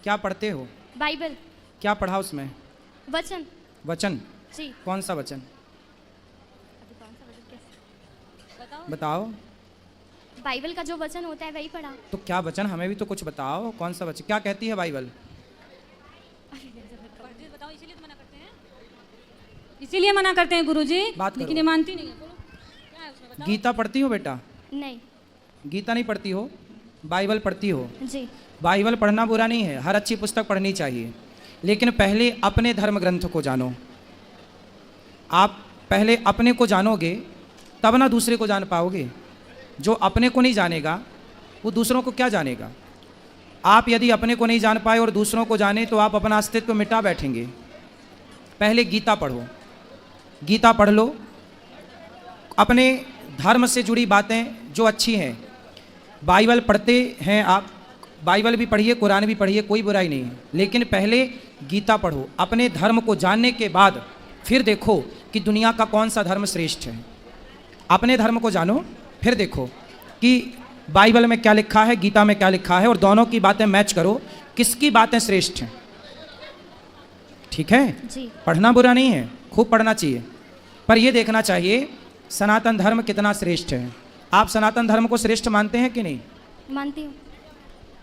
क्या पढ़ते हो? बाइबल। क्या पढ़ा उसमें? वचन। वचन? जी। कौन सा वचन? अभी कौन सा वचन कैसे बताओ। बाइबल का जो वचन होता है वही पढ़ा। तो क्या वचन, हमें भी तो कुछ बताओ, कौन सा वचन, क्या कहती है बाइबल? बताओ, इसीलिए तो मना करते हैं, इसीलिए मना करते हैं गुरुजी, लेकिन ये मानती नहीं है। बोलो क्या है उसमें, बताओ। गीता पढ़ती हो बेटा? नहीं। गीता नहीं पढ़ती हो, बाइबल पढ़ती हो? जी। बाइबल पढ़ना बुरा नहीं है, हर अच्छी पुस्तक पढ़नी चाहिए, लेकिन पहले अपने धर्म ग्रंथ को जानो। आप पहले अपने को जानोगे तब ना दूसरे को जान पाओगे। जो अपने को नहीं जानेगा वो दूसरों को क्या जानेगा? आप यदि अपने को नहीं जान पाए और दूसरों को जाने तो आप अपना अस्तित्व मिटा बैठेंगे। पहले गीता पढ़ो, गीता पढ़ लो, अपने धर्म से जुड़ी बातें जो अच्छी हैं। बाइबल पढ़ते हैं आप, बाइबल भी पढ़िए, कुरान भी पढ़िए, कोई बुराई नहीं है, लेकिन पहले गीता पढ़ो। अपने धर्म को जानने के बाद फिर देखो कि दुनिया का कौन सा धर्म श्रेष्ठ है। अपने धर्म को जानो, फिर देखो कि बाइबल में क्या लिखा है, गीता में क्या लिखा है, और दोनों की बातें मैच करो, किसकी बातें श्रेष्ठ हैं। ठीक है जी। पढ़ना बुरा नहीं है, खूब पढ़ना चाहिए, पर यह देखना चाहिए सनातन धर्म कितना श्रेष्ठ है। आप सनातन धर्म को श्रेष्ठ मानते हैं कि नहीं? मानती हूँ।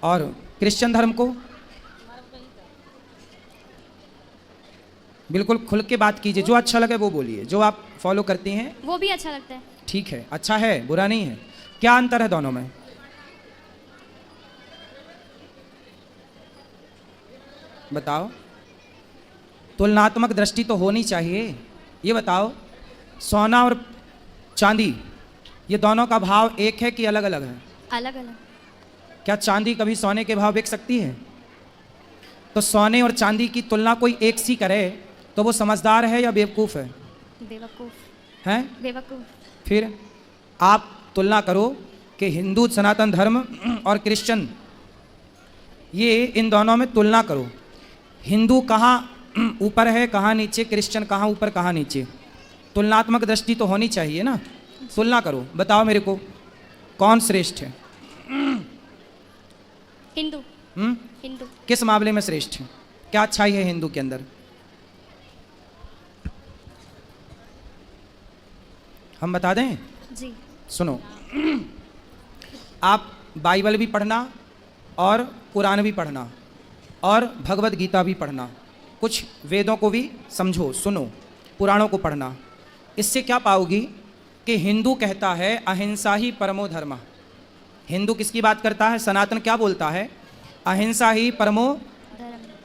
और क्रिश्चियन धर्म को? बिल्कुल खुल के बात कीजिए, जो अच्छा लगे वो बोलिए, जो आप फॉलो करती हैं वो भी अच्छा लगता है। ठीक है, अच्छा है, बुरा नहीं है। क्या अंतर है दोनों में? बताओ। तुलनात्मक दृष्टि तो होनी चाहिए। ये बताओ, सोना और चांदी ये दोनों का भाव एक है कि अलग अलग है? अलग अलग। क्या चांदी कभी सोने के भाव बिक सकती है? तो सोने और चांदी की तुलना कोई एक सी करे तो वो समझदार है या बेवकूफ़ है? बेवकूफ़ हैं? बेवकूफ़। फिर आप तुलना करो कि हिंदू सनातन धर्म और क्रिश्चियन, ये इन दोनों में तुलना करो। हिंदू कहाँ ऊपर है, कहाँ नीचे, क्रिश्चियन कहाँ ऊपर कहाँ नीचे। तुलनात्मक दृष्टि तो होनी चाहिए ना। तुलना करो, बताओ मेरे को कौन श्रेष्ठ है? हिंदू। हिंदू। किस मामले में श्रेष्ठ है? क्या अच्छाई है हिंदू के अंदर? हम बता दें? जी। सुनो, आप बाइबल भी पढ़ना और कुरान भी पढ़ना और भगवत गीता भी पढ़ना, कुछ वेदों को भी समझो, सुनो, पुराणों को पढ़ना। इससे क्या पाओगी कि हिंदू कहता है अहिंसा ही परमो धर्म। हिंदू किसकी बात करता है? सनातन क्या बोलता है? अहिंसा ही परमो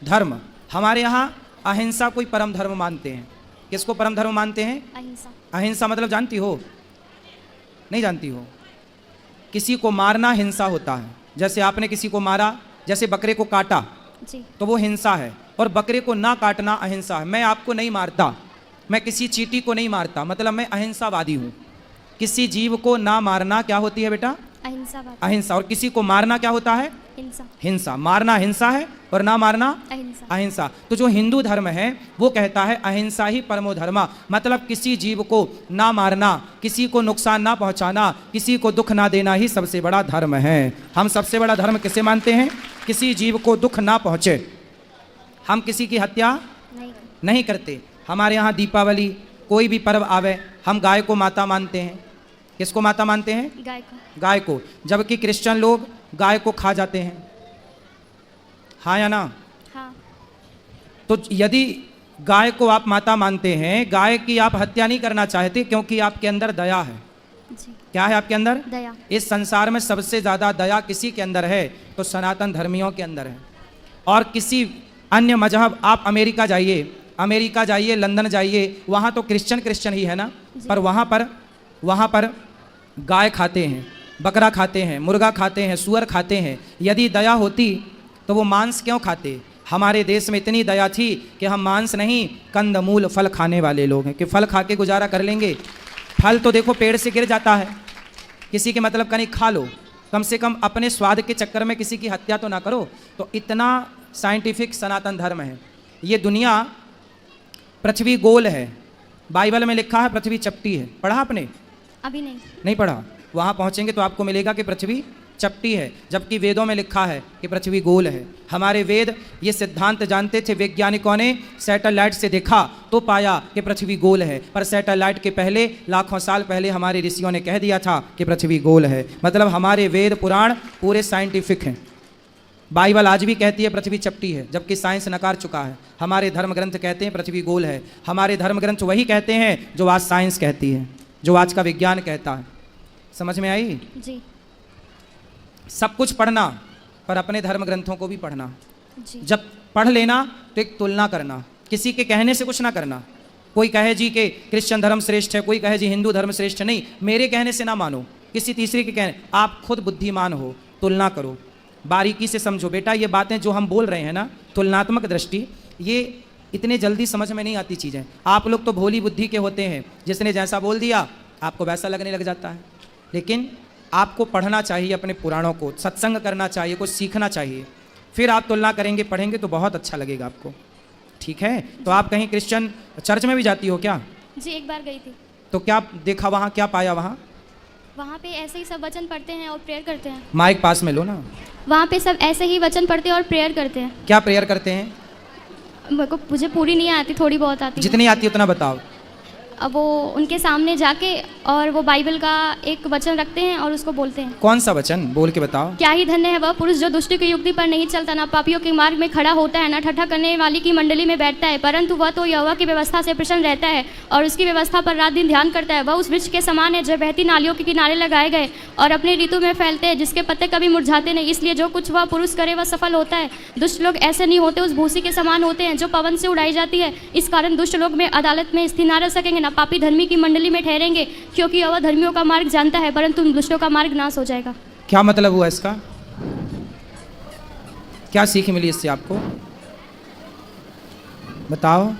धर्म। हमारे यहाँ अहिंसा कोई परम धर्म मानते हैं। किसको परम धर्म मानते हैं? अहिंसा। अहिंसा मतलब जानती हो? नहीं जानती हो? किसी को मारना हिंसा होता है। जैसे आपने किसी को मारा, जैसे बकरे को काटा, जी। तो वो हिंसा है, और बकरे को ना काटना अहिंसा है। मैं आपको नहीं मारता, मैं किसी चींटी को नहीं मारता, मतलब मैं अहिंसावादी हूँ। किसी जीव को ना मारना क्या होती है बेटा? अहिंसा। अहिंसा। और किसी को मारना क्या होता है? हिंसा। हिंसा। मारना हिंसा है और ना मारना अहिंसा। अहिंसा। तो जो हिंदू धर्म है वो कहता है अहिंसा ही परमो धर्म, मतलब किसी जीव को ना मारना, किसी को नुकसान ना पहुंचाना, किसी को दुख ना देना ही सबसे बड़ा धर्म है। हम सबसे बड़ा धर्म किसे मानते हैं? किसी जीव को दुख ना पहुंचे। हम किसी की हत्या नहीं करते। हमारे यहाँ दीपावली, कोई भी पर्व आवे, हम गाय को माता मानते हैं। किसको माता मानते हैं? गाय को। गाय को। जबकि क्रिश्चियन लोग गाय को खा जाते हैं, हाँ या ना? हाँ। तो यदि गाय को आप माता मानते हैं, गाय की आप हत्या नहीं करना चाहते क्योंकि आपके अंदर दया है। जी। क्या है आपके अंदर? दया। इस संसार में सबसे ज़्यादा दया किसी के अंदर है? तो सनातन धर्मियों के अंदर है। और किसी अन्य मजहब, आप अमेरिका जाइए, लंदन जाइए, वहाँ तो क्रिश्चियन ही है ना, पर वहाँ पर गाय खाते हैं, बकरा खाते हैं, मुर्गा खाते हैं, सुअर खाते हैं। यदि दया होती तो वो मांस क्यों खाते? हमारे देश में इतनी दया थी कि हम मांस नहीं, कंदमूल फल खाने वाले लोग हैं, कि फल खा के गुजारा कर लेंगे। फल तो देखो पेड़ से गिर जाता है, किसी के मतलब का नहीं, खा लो, कम से कम अपने स्वाद के चक्कर में किसी की हत्या तो ना करो। तो इतना साइंटिफिक सनातन धर्म है। ये दुनिया, पृथ्वी गोल है, बाइबल में लिखा है पृथ्वी चपटी है। पढ़ा आपने? अभी नहीं। नहीं पढ़ा? वहाँ पहुँचेंगे तो आपको मिलेगा कि पृथ्वी चपटी है, जबकि वेदों में लिखा है कि पृथ्वी गोल है। हमारे वेद ये सिद्धांत जानते थे, वैज्ञानिकों ने सैटेलाइट से देखा तो पाया कि पृथ्वी गोल है, पर सैटेलाइट के पहले लाखों साल पहले हमारे ऋषियों ने कह दिया था कि पृथ्वी गोल है। मतलब हमारे वेद पुराण पूरे साइंटिफिक हैं। बाइबल आज भी कहती है पृथ्वी चपटी है, जबकि साइंस नकार चुका है। हमारे धर्म ग्रंथ कहते हैं पृथ्वी गोल है। हमारे धर्म ग्रंथ वही कहते हैं जो आज साइंस कहती है, जो आज का विज्ञान कहता है। समझ में आई? जी सब कुछ पढ़ना, पर अपने धर्म ग्रंथों को भी पढ़ना। जी जब पढ़ लेना तो एक तुलना करना, किसी के कहने से कुछ ना करना। कोई कहे जी कि क्रिश्चियन धर्म श्रेष्ठ है, कोई कहे जी हिंदू धर्म श्रेष्ठ है, नहीं, मेरे कहने से ना मानो, किसी तीसरे के कहने। आप खुद बुद्धिमान हो, तुलना करो, बारीकी से समझो। बेटा ये बातें जो हम बोल रहे हैं ना, तुलनात्मक दृष्टि, ये इतने जल्दी समझ में नहीं आती चीज़ें। आप लोग तो भोली बुद्धि के होते हैं, जिसने जैसा बोल दिया आपको वैसा लगने लग जाता है। लेकिन आपको पढ़ना चाहिए अपने पुराणों को, सत्संग करना चाहिए, कुछ सीखना चाहिए, फिर आप तुलना करेंगे, पढ़ेंगे तो बहुत अच्छा लगेगा आपको। ठीक है? तो आप कहीं क्रिश्चियन चर्च में भी जाती हो क्या? जी एक बार गई थी। तो क्या देखा वहाँ, क्या पाया वहाँ? वहाँ पे ऐसे ही सब वचन पढ़ते हैं और प्रेयर करते हैं। माइक पास में लो ना। वहाँ पे सब ऐसे ही वचन पढ़ते हैं और प्रेयर करते हैं। क्या प्रेयर करते हैं? मुझे पूरी नहीं आती, थोड़ी बहुत आती है। जितनी आती है उतना बताओ। अब वो उनके सामने जाके और वो बाइबल का एक वचन रखते हैं और उसको बोलते हैं। कौन सा वचन बोल के बताओ। क्या ही धन्य है वह पुरुष जो दुष्ट की युक्ति पर नहीं चलता, ना पापियों के मार्ग में खड़ा होता है, ना ठट्ठा करने वाली की मंडली में बैठता है, परंतु वह तो यहोवा की व्यवस्था से प्रसन्न रहता है और उसकी व्यवस्था पर रात दिन ध्यान करता है। वह उस वृक्ष के समान है जो बहती नालियों के किनारे लगाए गए और अपने ऋतु में फैलते हैं, जिसके पत्ते कभी मुरझाते नहीं। इसलिए जो कुछ वह पुरुष करे वह सफल होता है। दुष्ट लोग ऐसे नहीं होते, उस भूसी के समान होते हैं जो पवन से उड़ाई जाती है। इस कारण दुष्ट लोग में अदालत में स्थिर न रह सकेंगे, ना पापी धर्मी की मंडली में ठहरेंगे, क्योंकि वह धर्मियों का मार्ग जानता है, परंतु उन दुष्टों का मार्ग नाश हो जाएगा। क्या मतलब हुआ इसका? क्या सीख मिली इससे आपको? बताओ।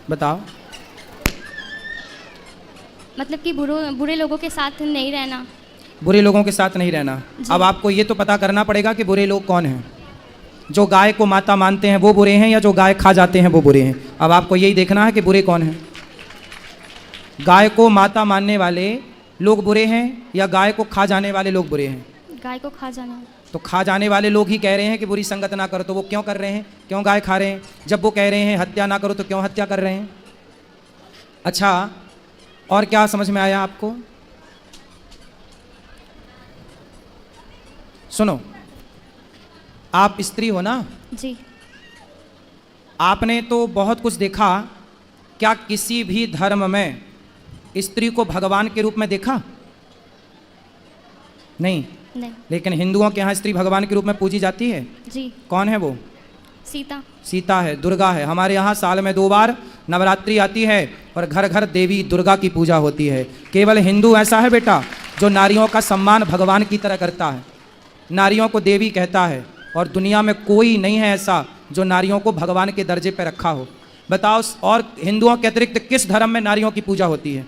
बताओ। मतलब कि बुरे लोगों के साथ नहीं रहना। बुरे लोगों के साथ नहीं रहना। अब आपको ये तो पता करना पड़ेगा कि बुरे लोग कौन हैं। जो गाय को माता मानते हैं वो बुरे हैं, या जो गाय खा जाते हैं वो बुरे हैं? अब आपको यही देखना है कि बुरे कौन हैं। गाय को माता मानने वाले लोग बुरे हैं या गाय को खा जाने वाले लोग बुरे हैं? गाय को खा जाना। तो खा जाने वाले लोग ही कह रहे हैं कि बुरी संगत ना करो, तो वो क्यों कर रहे हैं? क्यों गाय खा रहे हैं? जब वो कह रहे हैं हत्या ना करो, तो क्यों हत्या कर रहे हैं? अच्छा, और क्या समझ में आया आपको? सुनो, आप स्त्री हो ना? जी। आपने तो बहुत कुछ देखा। क्या किसी भी धर्म में स्त्री को भगवान के रूप में देखा? नहीं। लेकिन हिंदुओं के यहाँ स्त्री भगवान के रूप में पूजी जाती है। जी। कौन है वो? सीता। सीता है, दुर्गा है। हमारे यहाँ साल में 2 बार नवरात्रि आती है और घर घर देवी दुर्गा की पूजा होती है। केवल हिंदू ऐसा है बेटा जो नारियों का सम्मान भगवान की तरह करता है, नारियों को देवी कहता है, और दुनिया में कोई नहीं है ऐसा जो नारियों को भगवान के दर्जे पर रखा हो। बताओ, और हिंदुओं के अतिरिक्त किस धर्म में नारियों की पूजा होती है?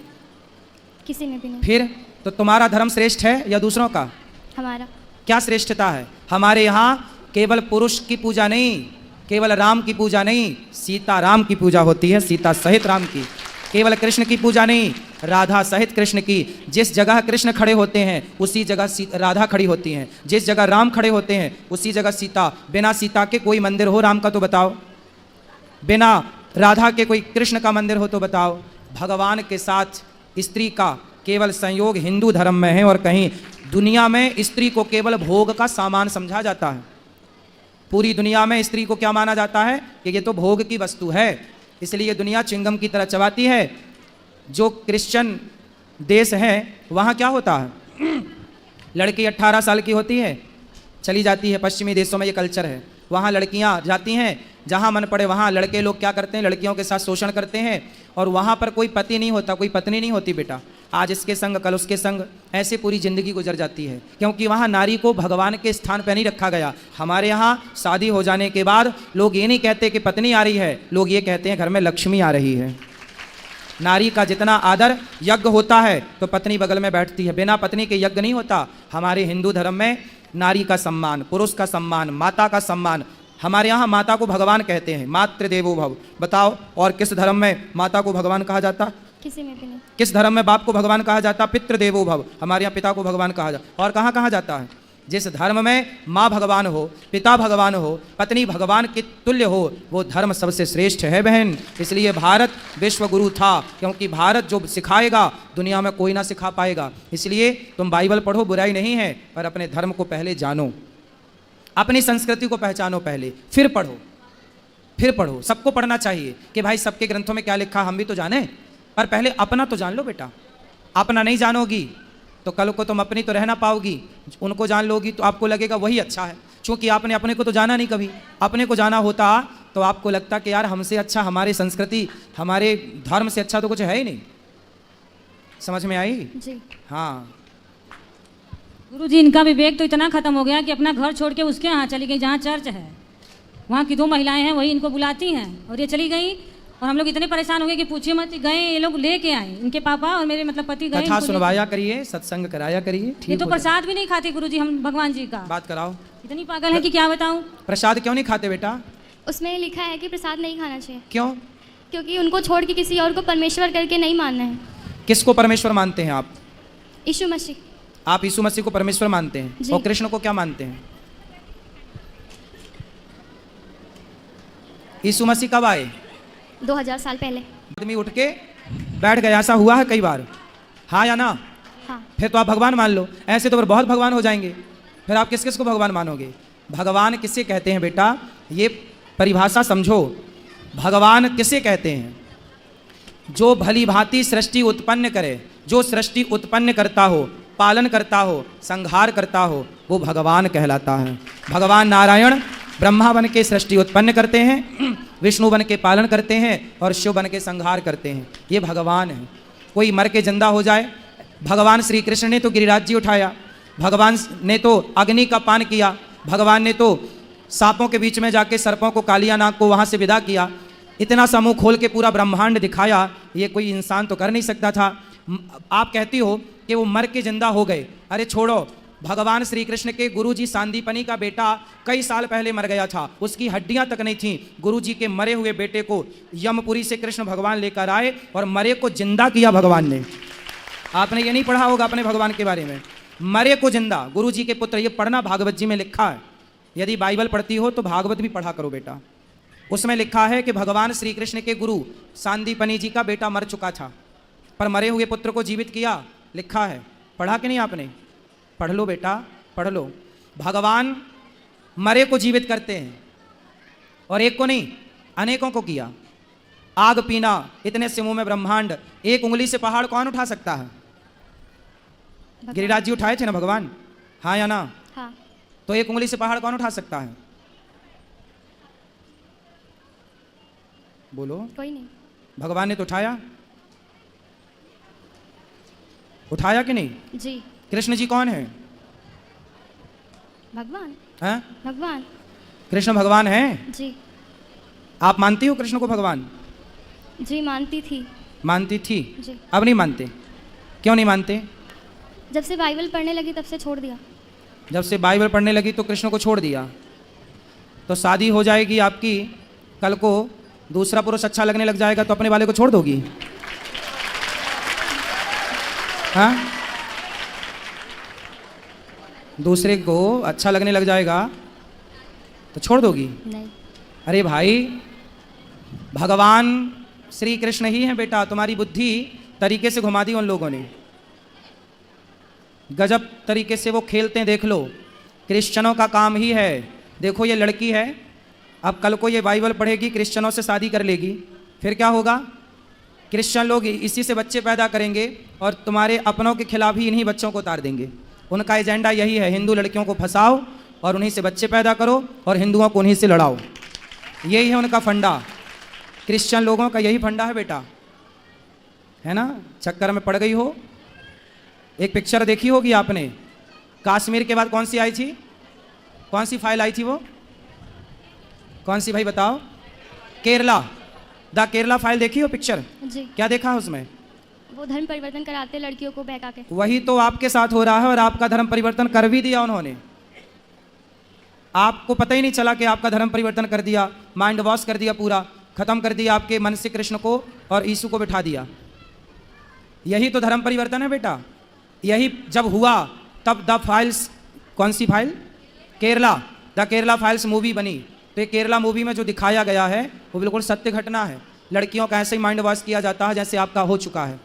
किसी में भी नहीं। फिर तो तुम्हारा धर्म श्रेष्ठ है या दूसरों का? हमारा। क्या श्रेष्ठता है? हमारे यहाँ केवल पुरुष की पूजा नहीं, केवल राम की पूजा नहीं, सीता राम की पूजा होती है, सीता सहित राम की। केवल कृष्ण की पूजा नहीं, राधा सहित कृष्ण की। जिस जगह कृष्ण खड़े होते हैं उसी जगह राधा खड़ी होती हैं, जिस जगह राम खड़े होते हैं उसी जगह सीता। बिना सीता के कोई मंदिर हो राम का तो बताओ? बिना राधा के कोई कृष्ण का मंदिर हो तो बताओ? भगवान के साथ स्त्री का केवल संयोग हिंदू धर्म में है, और कहीं दुनिया में स्त्री को केवल भोग का सामान समझा जाता है। पूरी दुनिया में स्त्री को क्या माना जाता है? कि ये तो भोग की वस्तु है, इसलिए दुनिया चिंगम की तरह चबाती है। जो क्रिश्चियन देश है वहाँ क्या होता है? लड़की 18 साल की होती है, चली जाती है। पश्चिमी देशों में ये कल्चर है। वहाँ लड़कियाँ जाती हैं जहाँ मन पड़े, वहाँ लड़के लोग क्या करते हैं? लड़कियों के साथ शोषण करते हैं, और वहाँ पर कोई पति नहीं होता, कोई पत्नी नहीं होती बेटा। आज इसके संग कल उसके संग, ऐसे पूरी ज़िंदगी गुजर जाती है, क्योंकि वहाँ नारी को भगवान के स्थान पर नहीं रखा गया। हमारे यहाँ शादी हो जाने के बाद लोग ये नहीं कहते कि पत्नी आ रही है, लोग ये कहते हैं घर में लक्ष्मी आ रही है। नारी का जितना आदर यज्ञ होता है तो पत्नी बगल में बैठती है, बिना पत्नी के यज्ञ नहीं होता। हमारे हिंदू धर्म में नारी का सम्मान, पुरुष का सम्मान, माता का सम्मान। हमारे यहाँ माता को भगवान कहते हैं, मातृ देवो भव। बताओ और किस धर्म में माता को भगवान कहा जाता? किसी में भी नहीं। किस धर्म में बाप को भगवान कहा जाता? पितृदेवो भव, हमारे यहाँ पिता को भगवान कहा जाता। और कहाँ कहाँ जाता है? जिस धर्म में माँ भगवान हो, पिता भगवान हो, पत्नी भगवान के तुल्य हो, वो धर्म सबसे श्रेष्ठ है बहन। इसलिए भारत विश्व गुरु था, क्योंकि भारत जो सिखाएगा दुनिया में कोई ना सिखा पाएगा। इसलिए तुम बाइबल पढ़ो, बुराई नहीं है, पर अपने धर्म को पहले जानो, अपनी संस्कृति को पहचानो पहले, फिर पढ़ो, फिर पढ़ो। सबको पढ़ना चाहिए कि भाई सबके ग्रंथों में क्या लिखा हम भी तो जाने, पर पहले अपना तो जान लो बेटा। अपना नहीं जानोगी तो कल को तुम अपनी तो रह ना पाओगी, उनको जान लोगी तो आपको लगेगा वही अच्छा है। क्योंकि आपने अपने को तो जाना नहीं कभी। अपने को जाना होता तो आपको लगता कि यार हमसे अच्छा, हमारी संस्कृति, हमारे धर्म से अच्छा तो कुछ है ही नहीं। समझ में आई? जी। हाँ गुरुजी, इनका विवेक तो इतना खत्म हो गया कि अपना घर छोड़ के उसके यहाँ चली गई जहाँ चर्च है। वहाँ की 2 महिलाएं हैं, वही इनको बुलाती हैं और ये चली गई। और हम लोग इतने परेशान हो गए कि पूछिए मत। गए ये लोग लेके आए, इनके पापा और मेरे मतलब पति गए। कथा सुनवाया करिए, सत्संग कराया करिए। ये ठीक तो हो प्रसाद भी नहीं खाते गुरुजी हम भगवान जी का। बात कराओ। इतनी पागल है कि क्या बताऊं। प्रसाद क्यों नहीं खाते बेटा? उसमें लिखा है कि प्रसाद नहीं खाना चाहिए। क्यों? क्योंकि उनको छोड़ के किसी और को परमेश्वर करके नहीं मानना है। किसको परमेश्वर मानते हैं आप? यीशु मसीह। आप यीशु मसीह को परमेश्वर मानते हैं जी। और कृष्ण को क्या मानते हैं? यीशु मसीह कब आए? 2000 साल पहले। आदमी उठ के बैठ गया, ऐसा हुआ है कई बार, हाँ या ना? हाँ। फिर तो आप भगवान मान लो। ऐसे तो फिर बहुत भगवान हो जाएंगे। फिर आप किस किस को भगवान मानोगे? भगवान किसे कहते हैं बेटा? ये परिभाषा समझो। भगवान किसे कहते हैं? जो भली भांति सृष्टि उत्पन्न करे, जो सृष्टि उत्पन्न करता हो, पालन करता हो, संहार करता हो, वो भगवान कहलाता है। भगवान नारायण ब्रह्मा बन के सृष्टि उत्पन्न करते हैं, विष्णु बन के पालन करते हैं और शिव बन के संहार करते हैं। ये भगवान है। कोई मर के जिंदा हो जाए, भगवान श्री कृष्ण ने तो गिरिराज जी उठाया, भगवान ने तो अग्नि का पान किया, भगवान ने तो सांपों के बीच में जाके सर्पों को, कालिया नाग को वहाँ से विदा किया। इतना सा मुंह खोल के पूरा ब्रह्मांड दिखाया, ये कोई इंसान तो कर नहीं सकता था। आप कहती हो कि वो मर के जिंदा हो गए। अरे छोड़ो, भगवान श्री कृष्ण के गुरुजी सांदीपनी का बेटा कई साल पहले मर गया था, उसकी हड्डियां तक नहीं थीं। गुरुजी के मरे हुए बेटे को यमपुरी से कृष्ण भगवान लेकर आए और मरे को जिंदा किया भगवान ने। आपने ये नहीं पढ़ा होगा अपने भगवान के बारे में, मरे को जिंदा, गुरुजी के पुत्र। ये पढ़ना, भागवत जी में लिखा है। यदि बाइबल पढ़ती हो तो भागवत भी पढ़ा करो बेटा। उसमें लिखा है कि भगवान श्री कृष्ण के गुरु सांदीपनी जी का बेटा मर चुका था, पर मरे हुए पुत्र को जीवित किया। लिखा है, पढ़ा कि नहीं आपने? पढ़ लो बेटा, पढ़ लो। भगवान मरे को जीवित करते हैं, और एक को नहीं, अनेकों को किया। आग पीना, इतने से मुंह में ब्रह्मांड, एक उंगली से पहाड़ कौन उठा सकता है? गिरिराज जी उठाए थे ना भगवान, हाँ या ना? हाँ। तो एक उंगली से पहाड़ कौन उठा सकता है? बोलो। कोई नहीं। भगवान ने तो उठाया, उठाया कि नहीं? जी। कृष्ण जी कौन है? भगवान। हैं? भगवान। कृष्ण भगवान हैं? जी। आप मानती हो कृष्ण को भगवान? जी मानती थी। मानती थी? जी। अब नहीं मानते? क्यों नहीं मानते? जब से बाइबल पढ़ने लगी तब से छोड़ दिया। जब से बाइबल पढ़ने लगी तो कृष्ण को छोड़ दिया। तो शादी हो जाएगी आपकी, कल को दूसरा पुरुष अच्छा लगने लग जाएगा तो अपने वाले को छोड़ दोगी? हाँ? दूसरे को अच्छा लगने लग जाएगा तो छोड़ दोगी? नहीं। अरे भाई, भगवान श्री कृष्ण ही हैं बेटा। तुम्हारी बुद्धि तरीके से घुमा दी उन लोगों ने, गजब तरीके से वो खेलते हैं। देख लो, क्रिश्चियनों का काम ही है। देखो ये लड़की है, अब कल को ये बाइबल पढ़ेगी, क्रिश्चियनों से शादी कर लेगी, फिर क्या होगा? क्रिश्चियन लोग इसी से बच्चे पैदा करेंगे और तुम्हारे अपनों के खिलाफ ही इन्हीं बच्चों को उतार देंगे। उनका एजेंडा यही है, हिंदू लड़कियों को फंसाओ और उन्हीं से बच्चे पैदा करो और हिंदुओं को उन्हीं से लड़ाओ। यही है उनका फंडा। क्रिश्चियन लोगों का यही फंडा है बेटा, है ना? चक्कर में पड़ गई हो। एक पिक्चर देखी होगी आपने, कश्मीर के बाद कौन सी आई थी? कौन सी फाइल आई थी वो? कौन सी भाई बताओ? केरला, द केरला फाइल देखी हो पिक्चर? जी। क्या देखा उसमें? वो धर्म परिवर्तन कराते लड़कियों को बहका के। वही तो आपके साथ हो रहा है और आपका धर्म परिवर्तन कर भी दिया उन्होंने। आपको पता ही नहीं चला कि आपका धर्म परिवर्तन कर दिया, माइंड वॉश कर दिया, पूरा खत्म कर दिया आपके मन से कृष्ण को और यीशु को बिठा दिया। यही तो धर्म परिवर्तन है बेटा। यही जब हुआ तब द फाइल्स, कौन सी file? Kerala, the Kerala files movie बनी। तो ये केरला मूवी में जो दिखाया गया है वो बिल्कुल सत्य घटना है। लड़कियों का ऐसे ही माइंड वॉश किया जाता है जैसे आपका हो चुका है।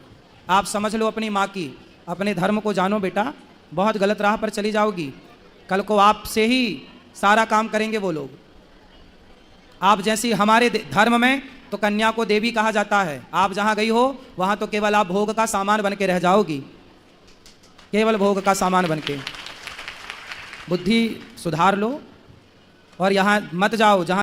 आप समझ लो अपनी माँ की, अपने धर्म को जानो बेटा, बहुत गलत राह पर चली जाओगी। कल को आपसे ही सारा काम करेंगे वो लोग। आप जैसी हमारे धर्म में तो कन्या को देवी कहा जाता है। आप जहाँ गई हो वहाँ तो केवल आप भोग का सामान बन के रह जाओगी, केवल भोग का सामान बन के। बुद्धि सुधार लो और यहाँ मत जाओ जहाँ